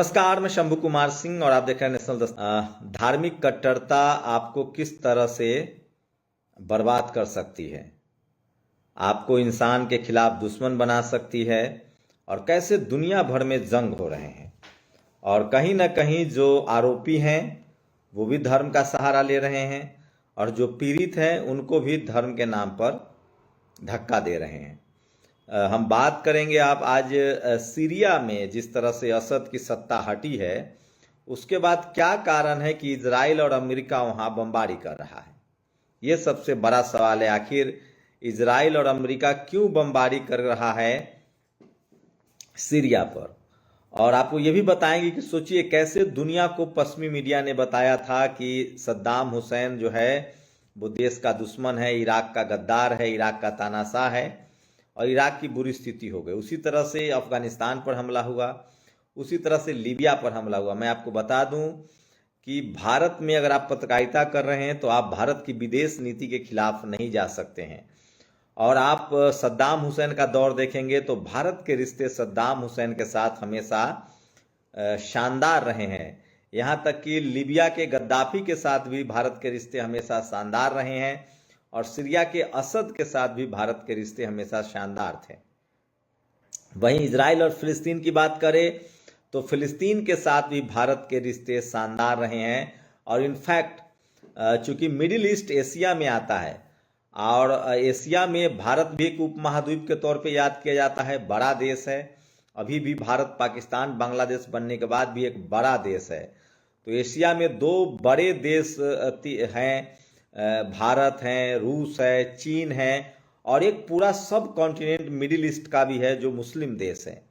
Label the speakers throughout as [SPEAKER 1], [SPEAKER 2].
[SPEAKER 1] नमस्कार, मैं शंभू कुमार सिंह और आप देख रहे हैं नेशनल धार्मिक कट्टरता आपको किस तरह से बर्बाद कर सकती है, आपको इंसान के खिलाफ दुश्मन बना सकती है और कैसे दुनिया भर में जंग हो रहे हैं और कहीं ना कहीं जो आरोपी हैं वो भी धर्म का सहारा ले रहे हैं और जो पीड़ित हैं उनको भी धर्म के नाम पर धक्का दे रहे हैं। हम बात करेंगे आप आज सीरिया में जिस तरह से असद की सत्ता हटी है उसके बाद क्या कारण है कि इजराइल और अमेरिका वहां बमबारी कर रहा है। ये सबसे बड़ा सवाल है, आखिर इजराइल और अमेरिका क्यों बमबारी कर रहा है सीरिया पर। और आपको ये भी बताएंगे कि सोचिए कैसे दुनिया को पश्चिमी मीडिया ने बताया था कि सद्दाम हुसैन जो है वो देश का दुश्मन है, इराक का गद्दार है, इराक का तानाशाह है और इराक की बुरी स्थिति हो गई। उसी तरह से अफगानिस्तान पर हमला हुआ, उसी तरह से लीबिया पर हमला हुआ। मैं आपको बता दूं कि भारत में अगर आप पत्रकारिता कर रहे हैं तो आप भारत की विदेश नीति के खिलाफ नहीं जा सकते हैं। और आप सद्दाम हुसैन का दौर देखेंगे तो भारत के रिश्ते सद्दाम हुसैन के साथ हमेशा शानदार रहे हैं। यहाँ तक कि लीबिया के गद्दाफी के साथ भी भारत के रिश्ते हमेशा शानदार रहे हैं और सीरिया के असद के साथ भी भारत के रिश्ते हमेशा शानदार थे। वहीं इजराइल और फिलिस्तीन की बात करें तो फिलिस्तीन के साथ भी भारत के रिश्ते शानदार रहे हैं। और इनफैक्ट चूंकि मिडिल ईस्ट एशिया में आता है और एशिया में भारत भी एक उपमहाद्वीप के तौर पे याद किया जाता है, बड़ा देश है। अभी भी भारत पाकिस्तान बांग्लादेश बनने के बाद भी एक बड़ा देश है। तो एशिया में दो बड़े देश हैं, भारत है, रूस है, चीन है और एक पूरा सब कॉन्टिनेंट मिडिल ईस्ट का भी है जो मुस्लिम देश है।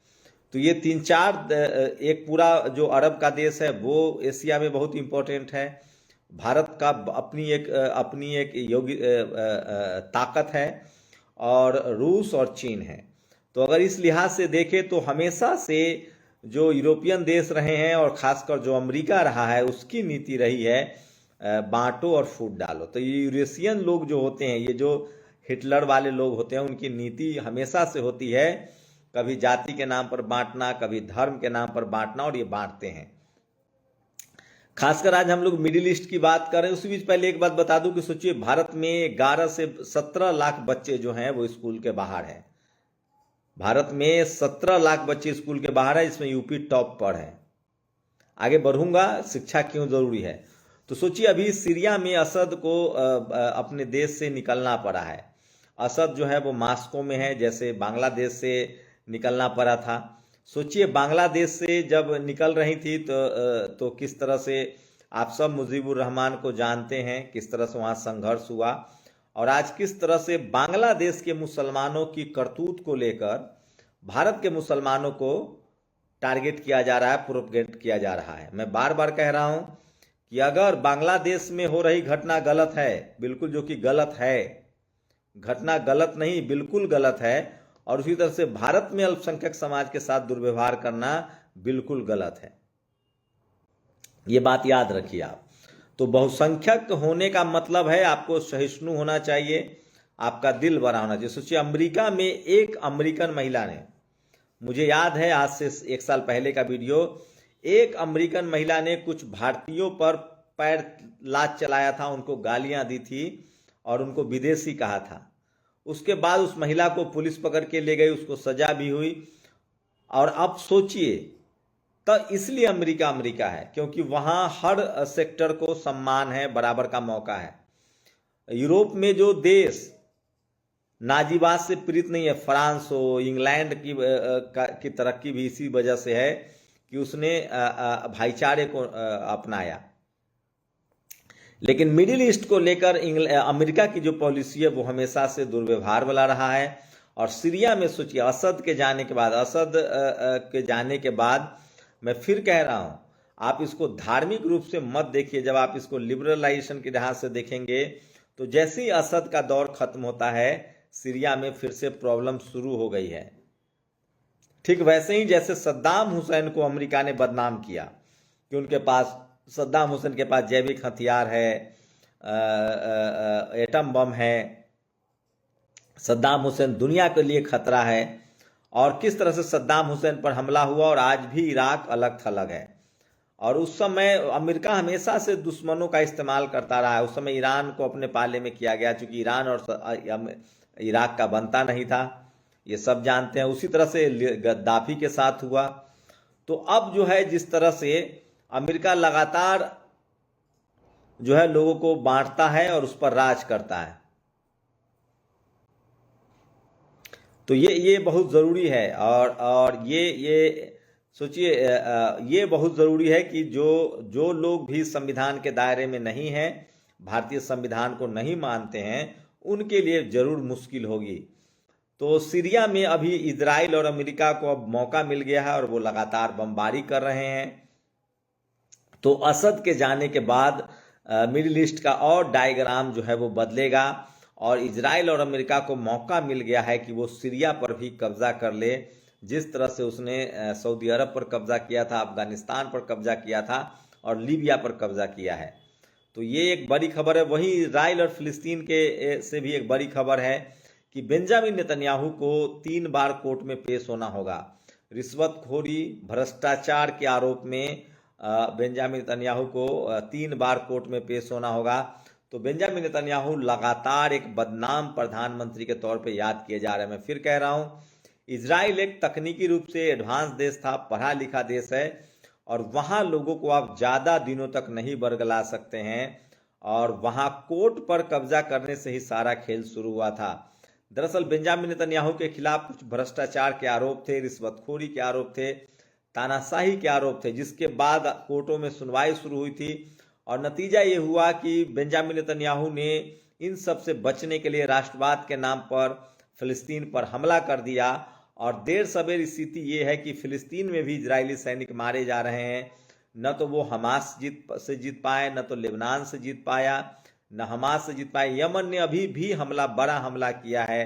[SPEAKER 1] तो ये तीन चार, एक पूरा जो अरब का देश है वो एशिया में बहुत इंपॉर्टेंट है। भारत का अपनी एक योगी ताकत है और रूस और चीन है। तो अगर इस लिहाज से देखें तो हमेशा से जो यूरोपियन देश रहे हैं और खासकर जो अमेरिका रहा है उसकी नीति रही है बांटो और फूट डालो। तो ये यूरेशियन लोग जो होते हैं, ये जो हिटलर वाले लोग होते हैं, उनकी नीति हमेशा से होती है कभी जाति के नाम पर बांटना, कभी धर्म के नाम पर बांटना, और ये बांटते हैं। खासकर आज हम लोग मिडिल ईस्ट की बात कर रहे हैं। उसी बीच पहले एक बात बता दूं कि सोचिए भारत में 11 से 17 लाख बच्चे जो हैं वो स्कूल के बाहर हैं। भारत में 17 लाख बच्चे स्कूल के बाहर है, इसमें यूपी टॉप पर है। आगे बढ़ूंगा, शिक्षा क्यों जरूरी है। तो सोचिए अभी सीरिया में असद को अपने देश से निकलना पड़ा है। असद जो है वो मास्को में है, जैसे बांग्लादेश से निकलना पड़ा था। सोचिए बांग्लादेश से जब निकल रही थी तो किस तरह से, आप सब मुजीबुर रहमान को जानते हैं, किस तरह से वहाँ संघर्ष हुआ और आज किस तरह से बांग्लादेश के मुसलमानों की करतूत को लेकर भारत के मुसलमानों को टारगेट किया जा रहा है, प्रोपगेट किया जा रहा है। मैं बार बार कह रहा हूं कि अगर बांग्लादेश में हो रही घटना गलत है, बिल्कुल जो कि गलत है, घटना गलत नहीं बिल्कुल गलत है, और उसी तरह से भारत में अल्पसंख्यक समाज के साथ दुर्व्यवहार करना बिल्कुल गलत है। ये बात याद रखिए आप। तो बहुसंख्यक होने का मतलब है आपको सहिष्णु होना चाहिए, आपका दिल बड़ा होना चाहिए। सोचिए अमेरिका में एक अमेरिकन महिला ने, मुझे याद है आज से 1 साल पहले का वीडियो, एक अमेरिकन महिला ने कुछ भारतीयों पर पैर लात चलाया था, उनको गालियां दी थी और उनको विदेशी कहा था। उसके बाद उस महिला को पुलिस पकड़ के ले गई, उसको सजा भी हुई। और अब सोचिए, तो इसलिए अमेरिका अमेरिका है क्योंकि वहां हर सेक्टर को सम्मान है, बराबर का मौका है। यूरोप में जो देश नाजीवाद से पीड़ित नहीं है, फ्रांस हो, इंग्लैंड की तरक्की भी इसी वजह से है कि उसने भाईचारे को अपनाया। लेकिन मिडिल ईस्ट को लेकर अमेरिका की जो पॉलिसी है वो हमेशा से दुर्व्यवहार वाला रहा है। और सीरिया में सोचिए असद के जाने के बाद मैं फिर कह रहा हूं, आप इसको धार्मिक रूप से मत देखिए। जब आप इसको लिबरलाइजेशन के लिहाज से देखेंगे तो जैसे ही असद का दौर खत्म होता है सीरिया में फिर से प्रॉब्लम शुरू हो गई है। ठीक वैसे ही जैसे सद्दाम हुसैन को अमेरिका ने बदनाम किया कि उनके पास, सद्दाम हुसैन के पास जैविक हथियार है, एटम बम है, सद्दाम हुसैन दुनिया के लिए खतरा है, और किस तरह से सद्दाम हुसैन पर हमला हुआ, और आज भी इराक अलग थलग है। और उस समय अमेरिका हमेशा से दुश्मनों का इस्तेमाल करता रहा है। उस समय ईरान को अपने पाले में किया गया, चूंकि ईरान और इराक का बनता नहीं था, ये सब जानते हैं। उसी तरह से गद्दाफी के साथ हुआ। तो अब जो है जिस तरह से अमेरिका लगातार जो है लोगों को बांटता है और उस पर राज करता है, तो ये बहुत ज़रूरी है। और ये सोचिए, ये बहुत ज़रूरी है कि जो लोग भी संविधान के दायरे में नहीं हैं, भारतीय संविधान को नहीं मानते हैं, उनके लिए ज़रूर मुश्किल होगी। तो सीरिया में अभी इजराइल और अमेरिका को अब मौका मिल गया है और वो लगातार बमबारी कर रहे हैं। तो असद के जाने के बाद मिडिल ईस्ट का और डायग्राम जो है वो बदलेगा, और इजराइल और अमेरिका को मौका मिल गया है कि वो सीरिया पर भी कब्जा कर ले, जिस तरह से उसने सऊदी अरब पर कब्जा किया था, अफगानिस्तान पर कब्जा किया था और लीबिया पर कब्जा किया है। तो ये एक बड़ी खबर है। वहीं इजराइल और फिलिस्तीन के से भी एक बड़ी खबर है कि बेंजामिन नेतन्याहू को 3 बार कोर्ट में पेश होना होगा। रिश्वतखोरी, भ्रष्टाचार के आरोप में बेंजामिन नेतन्याहू को 3 बार कोर्ट में पेश होना होगा। तो बेंजामिन नेतन्याहू लगातार एक बदनाम प्रधानमंत्री के तौर पे याद किए जा रहे हैं। मैं फिर कह रहा हूँ, इजराइल एक तकनीकी रूप से एडवांस देश था, पढ़ा लिखा देश है, और वहाँ लोगों को आप ज़्यादा दिनों तक नहीं बरगला सकते हैं, और वहाँ कोर्ट पर कब्जा करने से ही सारा खेल शुरू हुआ था। दरअसल बेंजामिन नेतन्याहू के खिलाफ कुछ भ्रष्टाचार के आरोप थे, रिश्वतखोरी के आरोप थे, तानाशाही के आरोप थे, जिसके बाद कोर्टों में सुनवाई शुरू हुई थी। और नतीजा ये हुआ कि बेंजामिन नेतन्याहू ने इन सब से बचने के लिए राष्ट्रवाद के नाम पर फिलिस्तीन पर हमला कर दिया। और देर सवेर स्थिति ये है कि फिलिस्तीन में भी इजरायली सैनिक मारे जा रहे हैं। न तो वो हमास से जीत पाए, न तो लेबनान से जीत पाया, न हमास से जीत पाए। यमन ने अभी भी बड़ा हमला किया है।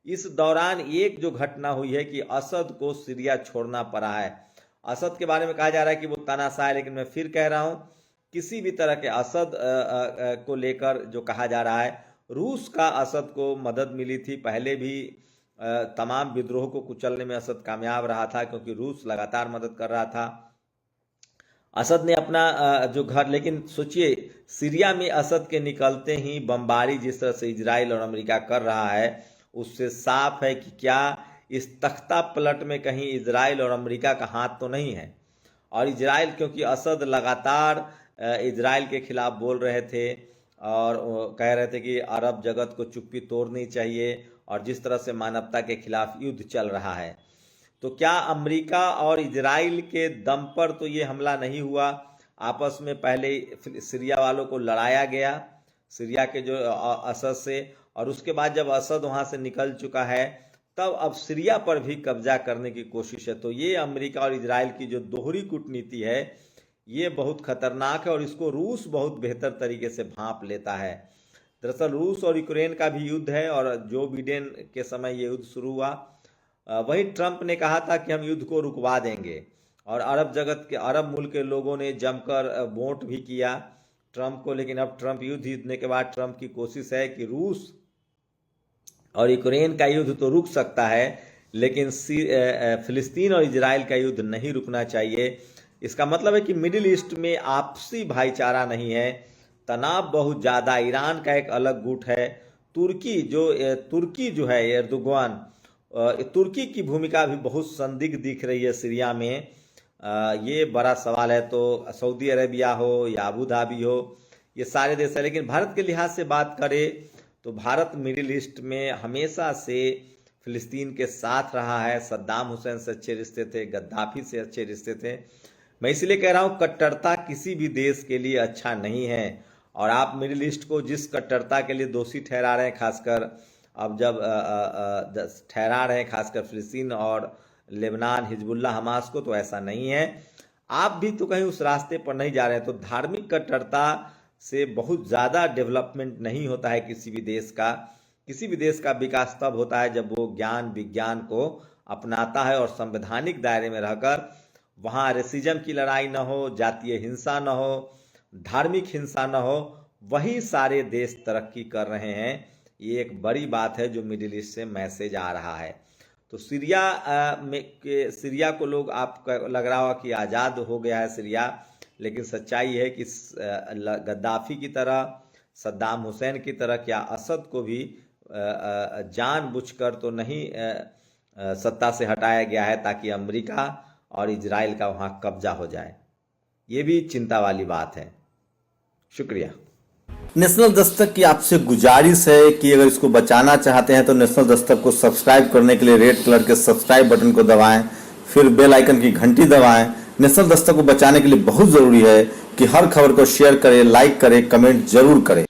[SPEAKER 1] इस दौरान एक जो घटना हुई है कि असद को सीरिया छोड़ना पड़ा है। असद के बारे में कहा जा रहा है कि वो तानाशाह है, लेकिन मैं फिर कह रहा हूँ, किसी भी तरह के असद को लेकर जो कहा जा रहा है, रूस का असद को मदद मिली थी। पहले भी तमाम विद्रोह को कुचलने में असद कामयाब रहा था, क्योंकि रूस लगातार मदद कर रहा था। असद ने अपना जो घर, लेकिन सोचिए सीरिया में असद के निकलते ही बमबारी जिस तरह से इजराइल और अमेरिका कर रहा है, उससे साफ है कि क्या इस तख्ता पलट में कहीं इजराइल और अमेरिका का हाथ तो नहीं है। और इजराइल, क्योंकि असद लगातार इजराइल के खिलाफ बोल रहे थे और कह रहे थे कि अरब जगत को चुप्पी तोड़नी चाहिए, और जिस तरह से मानवता के खिलाफ युद्ध चल रहा है, तो क्या अमेरिका और इजराइल के दम पर तो ये हमला नहीं हुआ। आपस में पहले सीरिया वालों को लड़ाया गया, सीरिया के जो असद से, और उसके बाद जब असद वहाँ से निकल चुका है, तब अब सीरिया पर भी कब्जा करने की कोशिश है। तो ये अमेरिका और इजराइल की जो दोहरी कूटनीति है, ये बहुत खतरनाक है, और इसको रूस बहुत बेहतर तरीके से भांप लेता है। दरअसल रूस और यूक्रेन का भी युद्ध है, और जो बिडेन के समय ये युद्ध शुरू हुआ, वही ट्रंप ने कहा था कि हम युद्ध को रुकवा देंगे, और अरब जगत के, अरब मुल्क के लोगों ने जमकर वोट भी किया ट्रंप को। लेकिन अब ट्रंप युद्ध जीतने के बाद ट्रंप की कोशिश है कि रूस और यूक्रेन का युद्ध तो रुक सकता है, लेकिन फिलिस्तीन और इजराइल का युद्ध नहीं रुकना चाहिए। इसका मतलब है कि मिडिल ईस्ट में आपसी भाईचारा नहीं है, तनाव बहुत ज़्यादा। ईरान का एक अलग गुट है, तुर्की जो है एर्दोगान, तुर्की की भूमिका भी बहुत संदिग्ध दिख रही है सीरिया में। ये बड़ा सवाल है। तो सऊदी अरेबिया हो या अबू धाबी हो, ये सारे देश है। लेकिन भारत के लिहाज से बात करें तो भारत मिडिल ईस्ट में हमेशा से फिलिस्तीन के साथ रहा है। सद्दाम हुसैन से अच्छे रिश्ते थे, गद्दाफी से अच्छे रिश्ते थे। मैं इसलिए कह रहा हूँ, कट्टरता किसी भी देश के लिए अच्छा नहीं है। और आप मिडिल ईस्ट को जिस कट्टरता के लिए दोषी ठहरा रहे हैं, खासकर अब जब ठहरा रहे हैं खासकर फिलिस्तीन और लेबनान, हिजबुल्लाह, हमास को, तो ऐसा नहीं है। आप भी तो कहीं उस रास्ते पर नहीं जा रहे हैं। तो धार्मिक कट्टरता से बहुत ज़्यादा डेवलपमेंट नहीं होता है किसी भी देश का। किसी भी देश का विकास तब होता है जब वो ज्ञान विज्ञान को अपनाता है, और संवैधानिक दायरे में रहकर वहाँ रेसिज्म की लड़ाई न हो, जातीय हिंसा न हो, धार्मिक हिंसा न हो। वही सारे देश तरक्की कर रहे हैं। ये एक बड़ी बात है जो मिडिल ईस्ट से मैसेज आ रहा है। तो सीरिया को लोग आपका लग रहा होगा कि आज़ाद हो गया है सीरिया, लेकिन सच्चाई है कि गद्दाफी की तरह, सद्दाम हुसैन की तरह क्या असद को भी जानबूझकर तो नहीं सत्ता से हटाया गया है ताकि अमेरिका और इजराइल का वहाँ कब्जा हो जाए। ये भी चिंता वाली बात है। शुक्रिया।
[SPEAKER 2] नेशनल दस्तक की आपसे गुजारिश है कि अगर इसको बचाना चाहते हैं तो नेशनल दस्तक को सब्सक्राइब करने के लिए रेड कलर के सब्सक्राइब बटन को दबाएं, फिर बेल आइकन की घंटी दबाएं। नेशनल दस्तक को बचाने के लिए बहुत जरूरी है कि हर खबर को शेयर करें, लाइक करें, कमेंट जरूर करें।